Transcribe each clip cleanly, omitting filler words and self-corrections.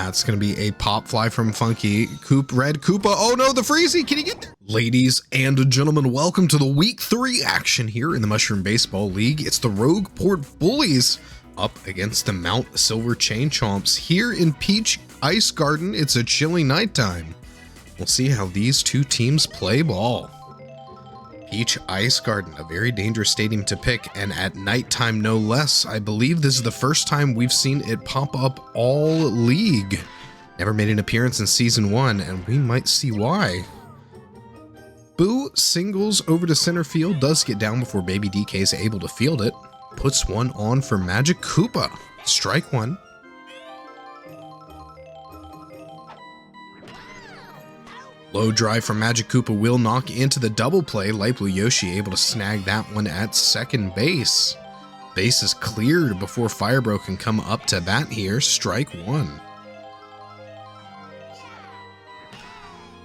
That's going to be a pop fly from Funky. Red Koopa. Oh no, the Freezy. Can he get there? Ladies and gentlemen, welcome to the week 3 action here in the Mushroom Baseball League. It's the Rogueport Bullies up against the Mount Silver Chain Chomps here in Peach Ice Garden. It's a chilly nighttime. We'll see how these two teams play ball. Peach Ice Garden, a very dangerous stadium to pick, and at nighttime no less. I believe this is the first time we've seen it pop up all league. Never made an appearance in Season 1, and we might see why. Boo singles over to center field, does get down before Baby DK is able to field it. Puts one on for Magic Koopa. Strike one. Low drive from Magic Koopa will knock into the double play. Light Blue Yoshi able to snag that one at second base. Base is cleared before Firebro can come up to bat here. Strike one.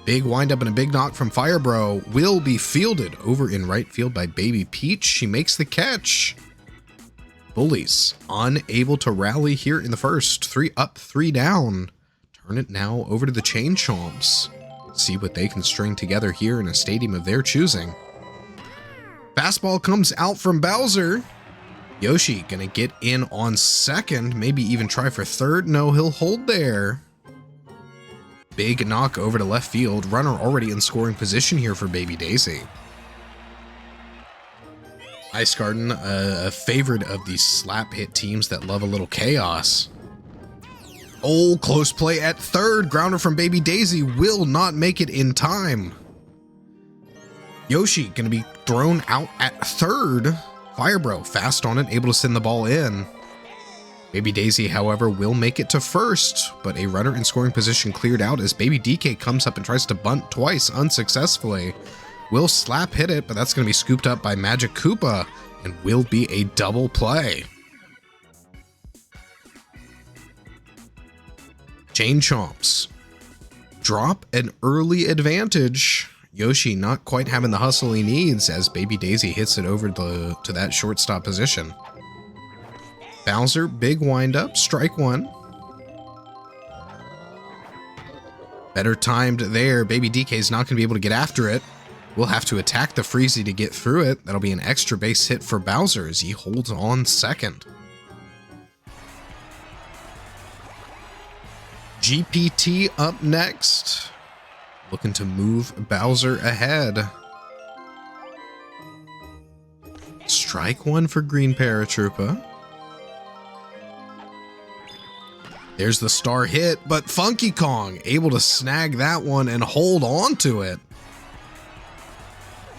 Big windup and a big knock from Firebro will be fielded over in right field by Baby Peach. She makes the catch. Bullies unable to rally here in the first. 3 up, 3 down. Turn it now over to the Chain Chomps. See what they can string together here in a stadium of their choosing. Fastball comes out from Bowser. Yoshi gonna get in on second, maybe even try for third. No, he'll hold there. Big knock over to left field. Runner already in scoring position here for Baby Daisy. Ice Garden, a favorite of these slap hit teams that love a little chaos. Oh, close play at third. Grounder from Baby Daisy will not make it in time. Yoshi gonna be thrown out at third. Firebro fast on it, able to send the ball in. Baby Daisy, however, will make it to first, but a runner in scoring position cleared out as Baby DK comes up and tries to bunt twice unsuccessfully. Will slap hit it, but that's gonna be scooped up by Magic Koopa and will be a double play. Chain Chomps drop an early advantage. Yoshi not quite having the hustle he needs as Baby Daisy hits it over to that shortstop position. Bowser, big windup, strike one. Better timed there. Baby DK is not going to be able to get after it. We'll have to attack the Freezy to get through it. That'll be an extra base hit for Bowser as he holds on second. GPT up next, looking to move Bowser ahead. Strike one for Green Paratroopa. There's the star hit, but Funky Kong able to snag that one and hold on to it.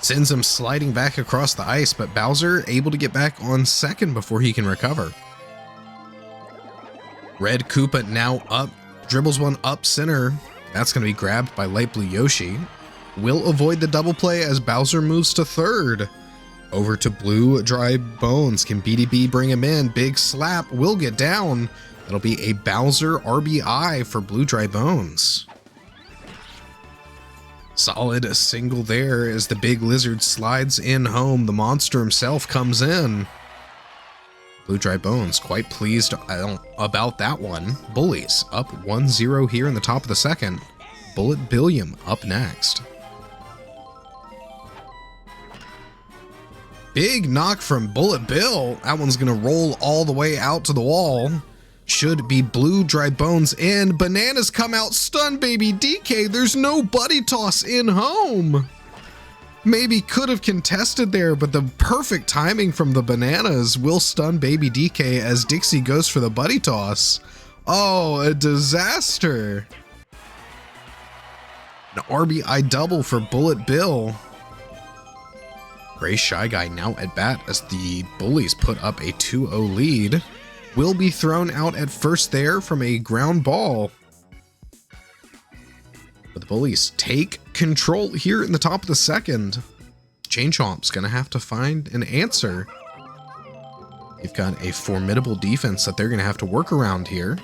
Sends him sliding back across the ice, but Bowser able to get back on second before he can recover. Red Koopa now up. Dribbles one up center. That's going to be grabbed by Light Blue Yoshi. Will avoid the double play as Bowser moves to third. Over to Blue Dry Bones. Can BDB bring him in? Big slap. Will get down. That'll be a Bowser RBI for Blue Dry Bones. Solid single there as the big lizard slides in home. The monster himself comes in. Blue Dry Bones quite pleased about that one. Bullies up 1-0 here in the top of the second. Bullet Billiam up next. Big knock from Bullet Bill. That one's going to roll all the way out to the wall. Should be Blue Dry Bones in. Bananas come out, stun Baby DK. There's no buddy toss in home. Maybe could have contested there, but the perfect timing from the Bananas will stun Baby DK as Dixie goes for the buddy toss. Oh, a disaster. An RBI double for Bullet Bill. Gray Shy Guy now at bat as the Bullies put up a 2-0 lead. Will be thrown out at first there from a ground ball. But the Bullies take control here in the top of the second. Chain Chomp's gonna have to find an answer. They've got a formidable defense that they're gonna have to work around here.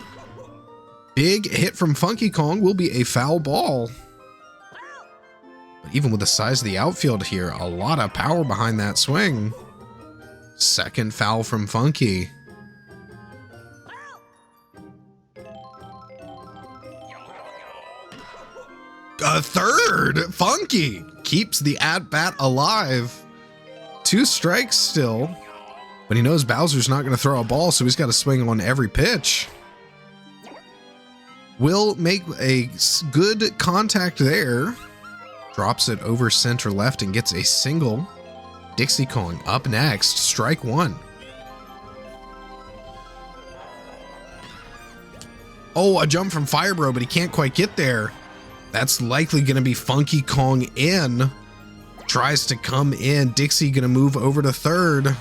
Big hit from Funky Kong will be a foul ball. But even with the size of the outfield here, a lot of power behind that swing. Second foul from Funky. a third. Funky keeps the at-bat alive. 2 strikes still, but he knows Bowser's not going to throw a ball, so he's got to swing on every pitch. Will make a good contact there. Drops it over center left and gets a single. Dixie Kong up next, strike 1. Oh, a jump from Firebro, but he can't quite get there. That's likely going to be Funky Kong in. Tries to come in. Dixie going to move over to third.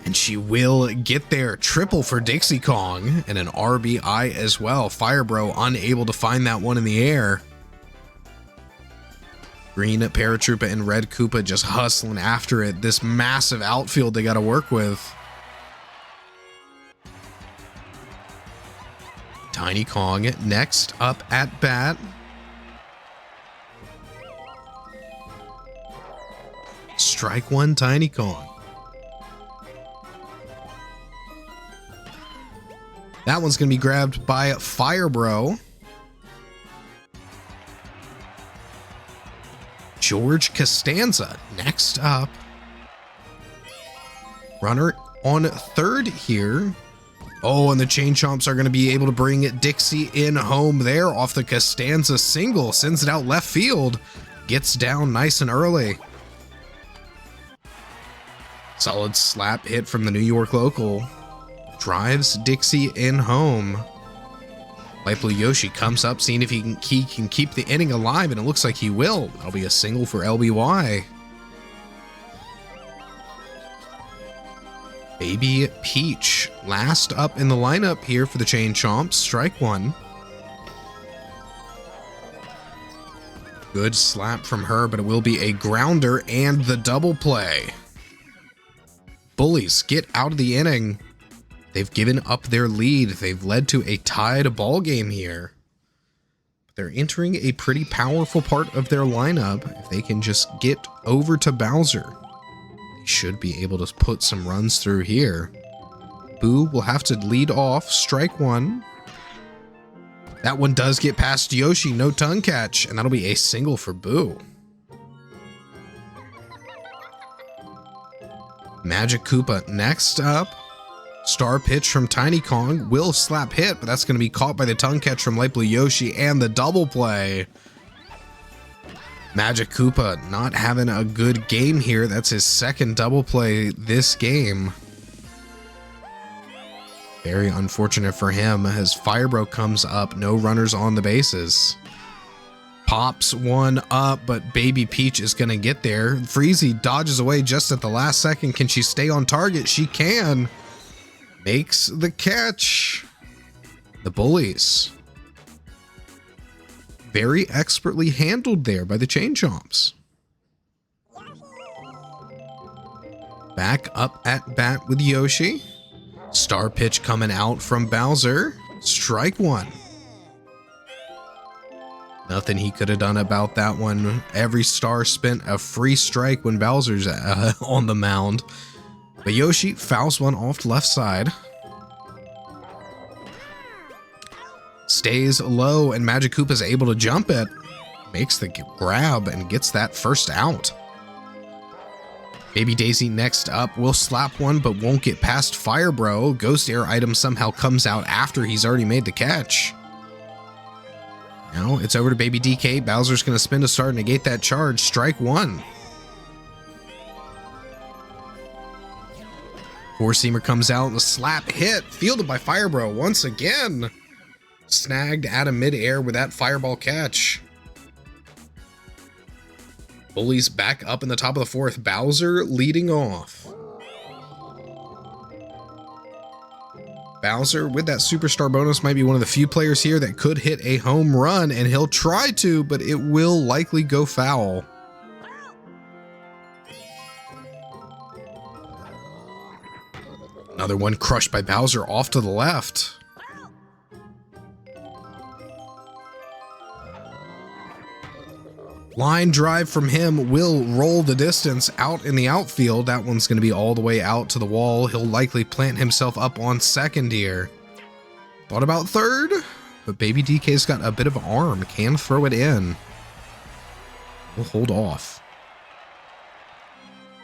And she will get there. Triple for Dixie Kong and an RBI as well. Firebro unable to find that one in the air. Green Paratroopa and Red Koopa just hustling after it. This massive outfield they got to work with. Tiny Kong next up at bat. Strike 1, Tiny Kong. That one's going to be grabbed by Firebro. George Costanza next up. Runner on third here. Oh, and the Chain Chomps are going to be able to bring Dixie in home there off the Costanza single. Sends it out left field. Gets down nice and early. Solid slap hit from the New York local. Drives Dixie in home. Light Blue Yoshi comes up, seeing if he can keep the inning alive, and it looks like he will. That'll be a single for LBY. Baby Peach, last up in the lineup here for the Chain Chomps. Strike 1. Good slap from her, but it will be a grounder and the double play. Bullies get out of the inning. They've given up their lead. They've led to a tied ball game here. They're entering a pretty powerful part of their lineup. If they can just get over to Bowser, they should be able to put some runs through here. Boo will have to lead off. Strike 1. That one does get past Yoshi. No tongue catch, and that'll be a single for Boo. Magic Koopa next up. Star pitch from Tiny Kong will slap hit, but that's going to be caught by the tongue catch from Light Blue Yoshi and the double play. Magic Koopa not having a good game here. That's his second double play this game. Very unfortunate for him as Firebro comes up. No runners on the bases. Pops one up, but Baby Peach is going to get there. Freezy dodges away just at the last second. Can she stay on target? She can. Makes the catch. The Bullies. Very expertly handled there by the Chain Chomps. Back up at bat with Yoshi. Star pitch coming out from Bowser. Strike 1. Nothing he could have done about that one. Every star spent a free strike when Bowser's on the mound. But Yoshi fouls one off to left side. Stays low, and Magic Koopa's able to jump it. Makes the grab and gets that first out. Baby Daisy next up will slap one, but won't get past Firebro. Ghost Air item somehow comes out after he's already made the catch. Now it's over to Baby DK. Bowser's going to spin to start and negate that charge. Strike 1. Four-seamer comes out and a slap hit. Fielded by Firebro once again. Snagged out of midair with that fireball catch. Bullies back up in the top of the fourth. Bowser leading off. Bowser with that superstar bonus might be one of the few players here that could hit a home run, and he'll try to, but it will likely go foul. Another one crushed by Bowser off to the left. Line drive from him will roll the distance out in the outfield. That one's going to be all the way out to the wall. He'll likely plant himself up on second here. Thought about third, but Baby DK's got a bit of arm. Can throw it in. We'll hold off.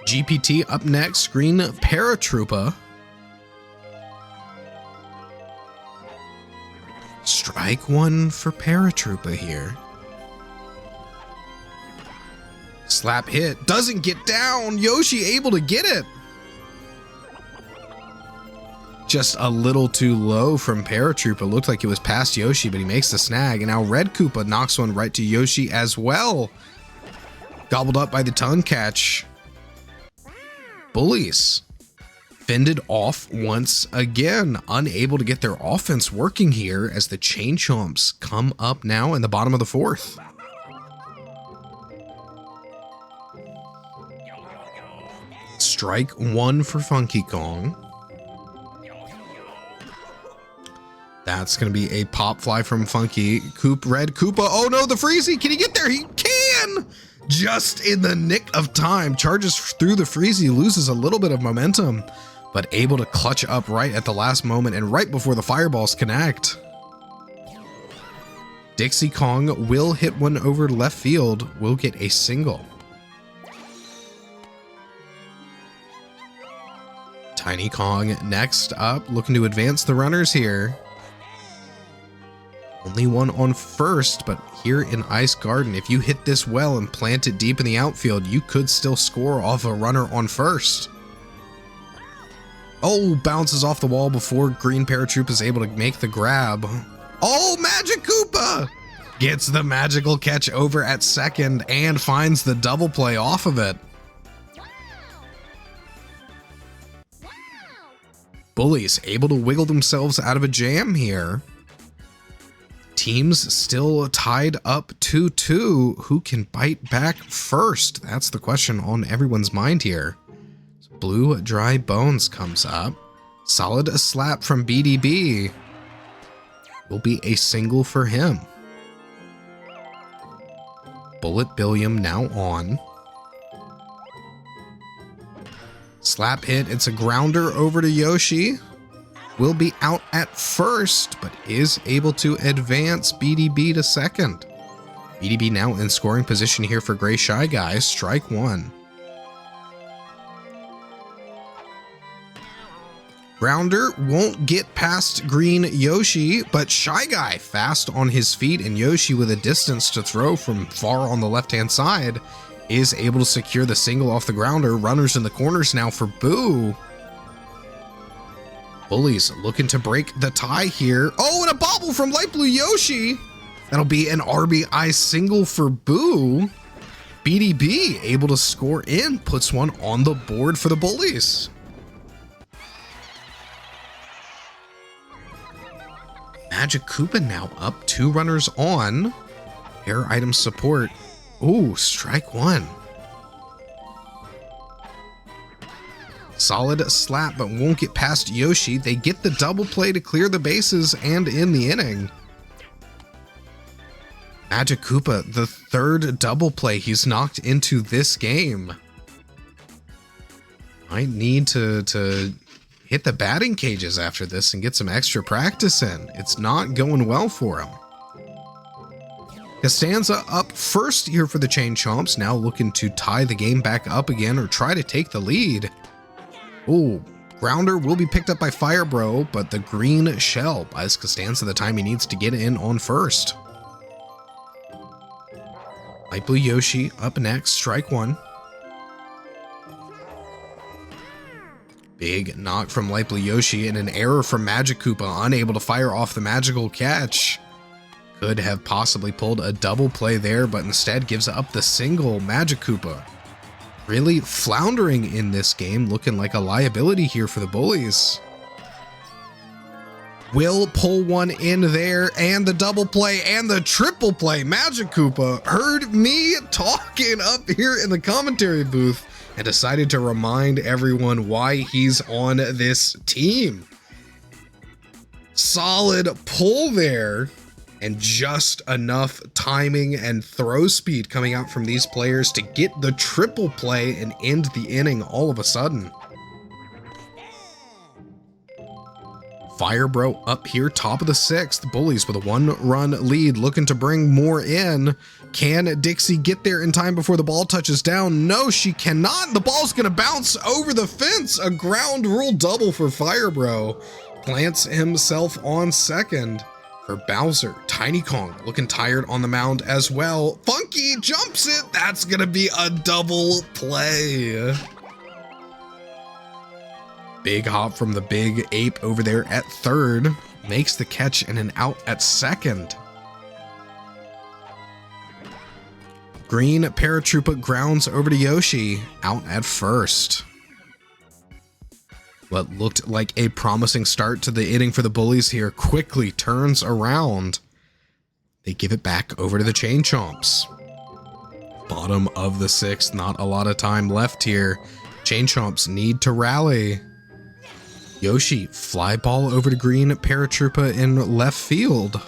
GPT up next. Green Paratroopa. Strike one for Paratroopa here. Slap hit. Doesn't get down. Yoshi able to get it. Just a little too low from Paratroopa. Looked like it was past Yoshi, but he makes the snag. And now Red Koopa knocks one right to Yoshi as well. Gobbled up by the tongue catch. Bullies fended off once again. Unable to get their offense working here as the Chain Chomps come up now in the bottom of the fourth. Strike one for Funky Kong. That's going to be a pop fly from Funky. Red Koopa. Oh no, the Freezy. Can he get there? He can! Just in the nick of time. Charges through the Freezy, loses a little bit of momentum, but able to clutch up right at the last moment and right before the fireballs connect. Dixie Kong will hit one over left field. Will get a single. Tiny Kong next up, looking to advance the runners here. Only one on first, but here in Ice Garden, if you hit this well and plant it deep in the outfield, you could still score off a runner on first. Oh, bounces off the wall before Green Paratroopa is able to make the grab. Oh, Magic Koopa gets the magical catch over at second and finds the double play off of it. Bullies able to wiggle themselves out of a jam here. Teams still tied up 2-2. Who can bite back first? That's the question on everyone's mind here. Blue Dry Bones comes up. Solid slap from BDB. Will be a single for him. Bullet Billiam now on. Slap hit. It's a grounder over to Yoshi. Will be out at first, but is able to advance BDB to second. BDB now in scoring position here for Gray Shy Guy. Strike one. Grounder won't get past Green Yoshi, but Shy Guy fast on his feet, and Yoshi with a distance to throw from far on the left-hand side is able to secure the single off the grounder. Runners in the corners now for Boo. Bullies looking to break the tie here. Oh, and a bobble from Light Blue Yoshi. That'll be an RBI single for Boo. BDB able to score in, puts one on the board for the Bullies. Magic Koopa now up, 2 runners on. Air item support. Ooh, strike one. Solid slap, but won't get past Yoshi. They get the double play to clear the bases and in the inning. Magic Koopa, the 3rd double play he's knocked into this game. Might need to hit the batting cages after this and get some extra practice in. It's not going well for him. Costanza up first here for the Chain Chomps, now looking to tie the game back up again or try to take the lead. Oh, grounder will be picked up by Fire Bro, but the green shell buys Costanza the time he needs to get in on first. Light Blue Yoshi up next, strike one. Big knock from Light Blue Yoshi and an error from Magic Koopa, unable to fire off the magical catch. Could have possibly pulled a double play there, but instead gives up the single. Magic Koopa really floundering in this game, looking like a liability here for the Bullies. Will pull one in there, and the double play and the triple play. Magic Koopa heard me talking up here in the commentary booth and decided to remind everyone why he's on this team. Solid pull there, and just enough timing and throw speed coming out from these players to get the triple play and end the inning all of a sudden. Fire Bro up here, top of the 6th. Bullies with a 1-run lead, looking to bring more in. Can Dixie get there in time before the ball touches down? No, she cannot. The ball's gonna bounce over the fence. A ground rule double for Fire Bro. Plants himself on second. For Bowser, Tiny Kong looking tired on the mound as well. Funky jumps it. That's gonna be a double play. Big hop from the big ape over there at third. Makes the catch and an out at second. Green Paratroopa grounds over to Yoshi, out at first. What looked like a promising start to the inning for the Bullies here quickly turns around. They give it back over to the Chain Chomps. Bottom of the 6th, not a lot of time left here. Chain Chomps need to rally. Yoshi, fly ball over to Green Paratroopa in left field.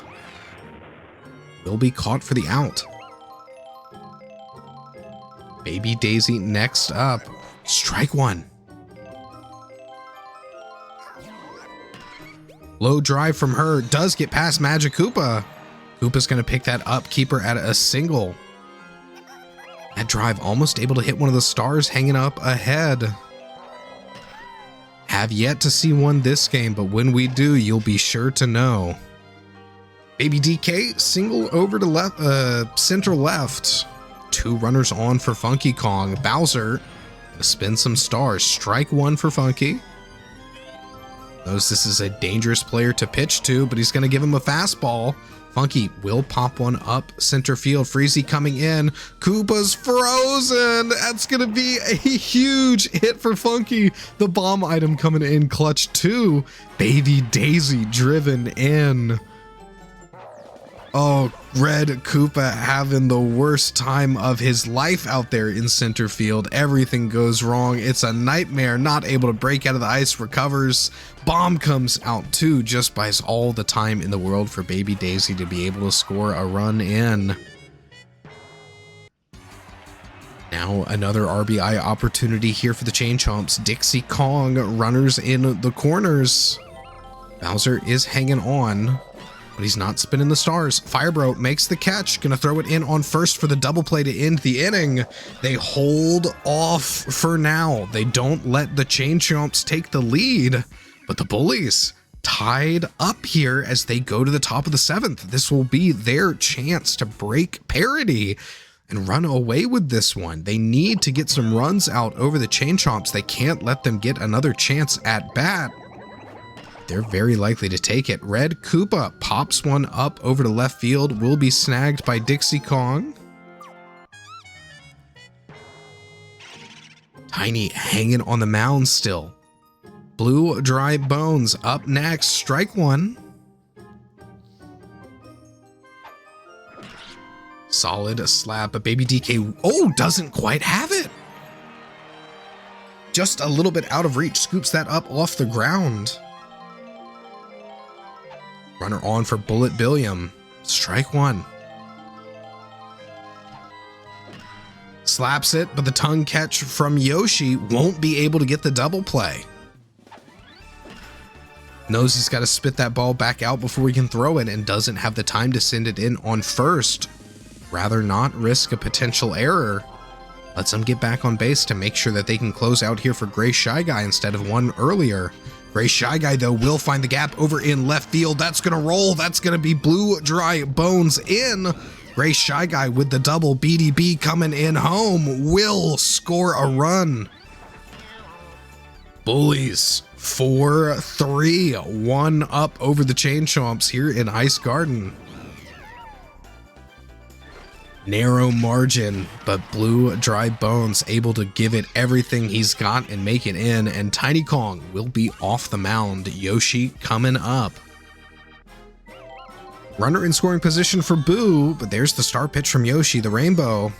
Will be caught for the out. Baby Daisy next up. Strike one. Low drive from her does get past Magic Koopa. Koopa's going to pick that up, keep her at a single. That drive almost able to hit one of the stars hanging up ahead. Have yet to see one this game, but when we do, you'll be sure to know. Baby DK single over to left, center left. 2 runners on for Funky Kong. Bowser gonna spin some stars. Strike one for Funky. Knows this is a dangerous player to pitch to, but he's gonna give him a fastball. Funky will pop one up center field. Freezy coming in. Koopa's frozen. That's going to be a huge hit for Funky. The bomb item coming in clutch 2. Baby Daisy driven in. Oh, Red Koopa having the worst time of his life out there in center field. Everything goes wrong. It's a nightmare. Not able to break out of the ice. Recovers. Bomb comes out too. Just buys all the time in the world for Baby Daisy to be able to score a run in. Now another RBI opportunity here for the Chain Chomps. Dixie Kong runners in the corners. Bowser is hanging on, but he's not spinning the stars. Firebro makes the catch. Gonna throw it in on first for the double play to end the inning. They hold off for now. They don't let the Chain Chomps take the lead, but the Bullies tied up here as they go to the top of the 7th. This will be their chance to break parity and run away with this one. They need to get some runs out over the Chain Chomps. They can't let them get another chance at bat. They're very likely to take it. Red Koopa pops one up over to left field. Will be snagged by Dixie Kong. Tiny hanging on the mound still. Blue Dry Bones up next. Strike one. Solid slap, but Baby DK, oh, doesn't quite have it. Just a little bit out of reach. Scoops that up off the ground. Runner on for Bullet Billiam. Strike one. Slaps it, but the tongue catch from Yoshi won't be able to get the double play. Knows he's got to spit that ball back out before he can throw it and doesn't have the time to send it in on first. Rather not risk a potential error. Lets them get back on base to make sure that they can close out here for Gray Shy Guy instead of one earlier. Gray Shy Guy, though, will find the gap over in left field. That's going to roll. That's going to be Blue Dry Bones in. Gray Shy Guy with the double. BDB coming in home. Will score a run. Bullies 4-3. 1 up over the Chain Chomps here in Ice Garden. Narrow margin, but Blue Dry Bones able to give it everything he's got and make it in, and Tiny Kong will be off the mound. Yoshi coming up. Runner in scoring position for Boo, but there's the star pitch from Yoshi, the rainbow.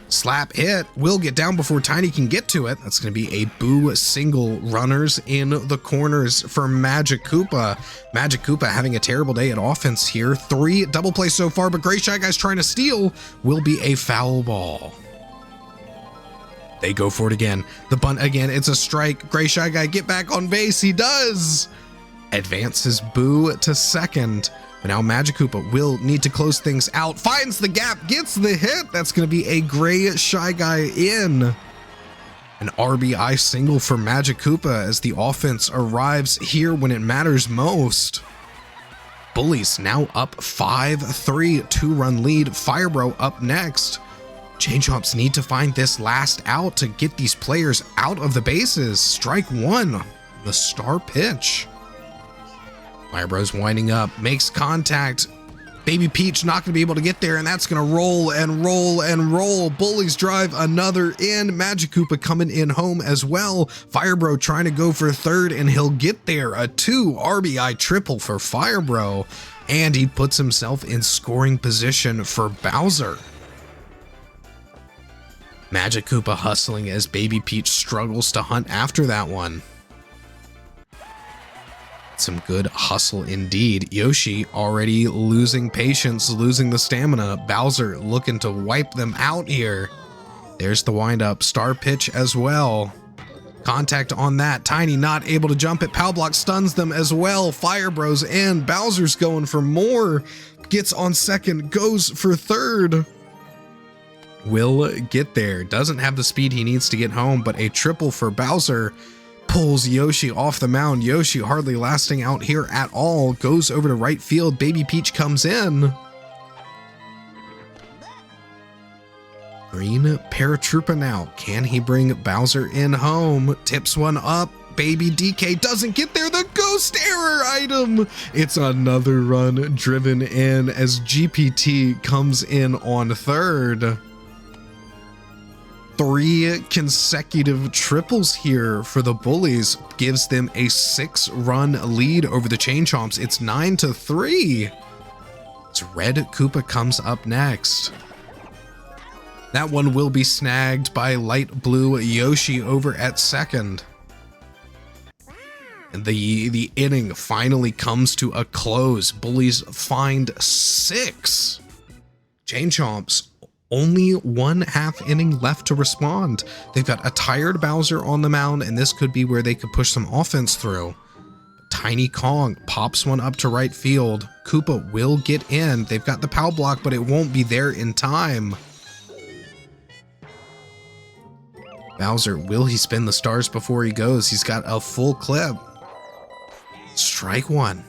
Slap hit, will get down before Tiny can get to it. That's going to be a Boo single. Runners in the corners for Magic Koopa. Magic Koopa having a terrible day at offense here. 3 double plays so far, but Gray Shy Guy's trying to steal. Will be a foul ball. They go for it again. The bunt again. It's a strike. Gray Shy Guy get back on base. He does. advances Boo to second. But now Magikoopa will need to close things out. Finds the gap, gets the hit. That's going to be a gray Shy Guy in. An RBI single for Magikoopa as the offense arrives here when it matters most. Bullies now up 5-3, 2-run lead. Firebro up next. Chain Chomps need to find this last out to get these players out of the bases. Strike one, the star pitch. Firebro's winding up, makes contact. Baby Peach not going to be able to get there, and that's going to roll and roll and roll. Bullies drive another in. Magikoopa coming in home as well. Firebro trying to go for third, and he'll get there. A 2 RBI triple for Firebro, and he puts himself in scoring position for Bowser. Magikoopa hustling as Baby Peach struggles to hunt after that one. Some good hustle indeed. Yoshi already losing patience, losing the stamina. Bowser looking to wipe them out here. There's the windup. Star pitch as well. Contact on that. Tiny not able to jump it. Pow Block stuns them as well. Firebro's in. Bowser's going for more. Gets on second. Goes for third. Will get there. Doesn't have the speed he needs to get home, but a triple for Bowser pulls Yoshi off the mound. Yoshi hardly lasting out here at all. Goes over to right field. Baby Peach comes in. Green Paratroopa now. Can he bring Bowser in home? Tips one up. Baby DK doesn't get there. The ghost error item. It's another run driven in as GPT comes in on third. 3 consecutive triples here for the Bullies gives them a 6-run lead over the Chain Chomps. It's 9-3. It's Red Koopa comes up next. That one will be snagged by Light Blue Yoshi over at second. And the inning finally comes to a close. Bullies find 6. Chain Chomps only 1/2 inning left to respond. They've got a tired Bowser on the mound, and this could be where they could push some offense through. Tiny Kong pops one up to right field. Koopa will get in. They've got the Pow Block, but it won't be there in time. Bowser, will he spin the stars before he goes? He's got a full clip. Strike one.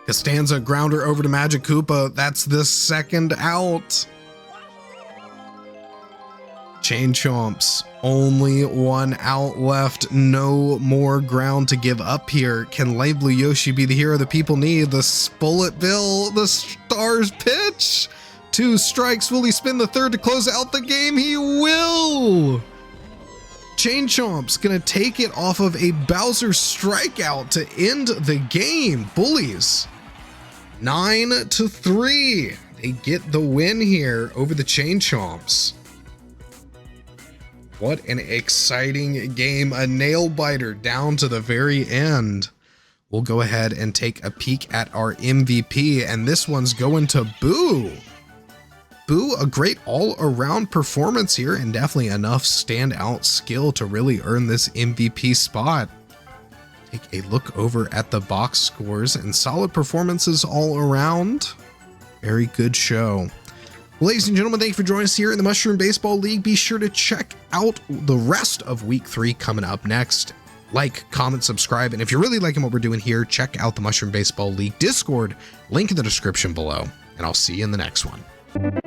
Costanza grounder over to Magikoopa. That's the second out. Chain Chomps, only 1 out left. No more ground to give up here. Can Light Blue Yoshi be the hero the people need? The bullet bill, the stars pitch. 2 strikes. Will he spin the third to close out the game? He will. Chain Chomps gonna take it off of a Bowser strikeout to end the game. Bullies 9-3. They get the win here over the Chain Chomps. What an exciting game. A nail biter down to the very end. We'll go ahead and take a peek at our MVP, and this one's going to Boo. Boo, a great all-around performance here, and definitely enough standout skill to really earn this MVP spot. Take a look over at the box scores, and solid performances all around. Very good show. Ladies and gentlemen, thank you for joining us here in the Mushroom Baseball League. Be sure to check out the rest of Week 3 coming up next. Like, comment, subscribe, and if you're really liking what we're doing here, check out the Mushroom Baseball League Discord, link in the description below, and I'll see you in the next one.